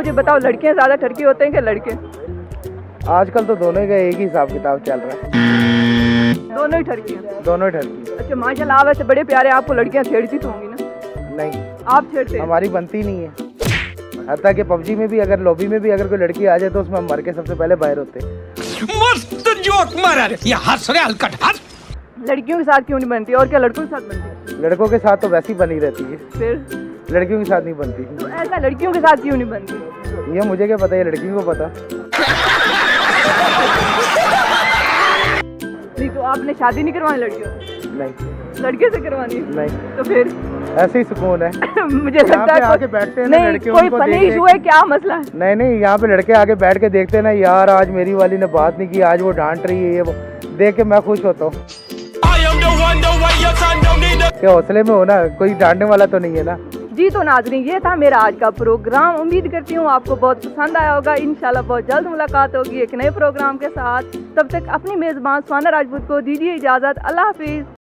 मुझे बताओ, लड़कियां ज्यादा ठरकी होते हैं कि लड़के? आजकल तो दोनों का एक ही हिसाब किताब चल रहा है। दोनों ही ठरकी हैं। दोनों ही ठरकी। अच्छा माशाल्लाह, आप वैसे बड़े प्यारे, आपको लड़कियां छेड़ती तो होंगी ना? नहीं, आप छेड़ते हैं? हमारी बनती नहीं है। हत्ता कि पबजी में भी अगर लॉबी में भी अगर कोई लड़की आ जाए तो उसमें हम मर के सबसे पहले बाहर होते हैं। मस्त जोक मारा रे, ये हंस रहे हलकट हंस। लड़कियों के साथ क्यों नहीं बनती, और क्या लड़कों के साथ बनती है? लड़कों के साथ तो वैसी बनी रहती है, फिर लड़कियों के साथ नहीं बनती। तो ऐसा लड़कियों के साथ क्यों नहीं बनती? ये मुझे क्या पता, ये लड़कियों को पता। नहीं तो आपने शादी नहीं करवानी लड़कियों से? नहीं, लड़के से करवानी है? नहीं, तो फिर ऐसे ही सुकून है। मुझे लगता है आके बैठते हैं ना नहीं, लड़के, कोई उनको फनी देख इशू देख- है, क्या मसला है? नहीं नहीं, यहाँ पे लड़के आके बैठ के देखते हैं ना, यार आज मेरी वाली ने बात नहीं की, आज वो डांट रही है, ये वो देख के मैं खुश होता हूँ कि हौसले में हो ना, कोई डांटने वाला तो नहीं है ना। जी तो नाज़रीन, ये था मेरा आज का प्रोग्राम। उम्मीद करती हूँ आपको बहुत पसंद आया होगा। इंशाल्लाह बहुत जल्द मुलाकात होगी एक नए प्रोग्राम के साथ। तब तक अपनी मेज़बान सुहाना राजपूत को दीजिए इजाज़त। अल्लाह हाफिज़।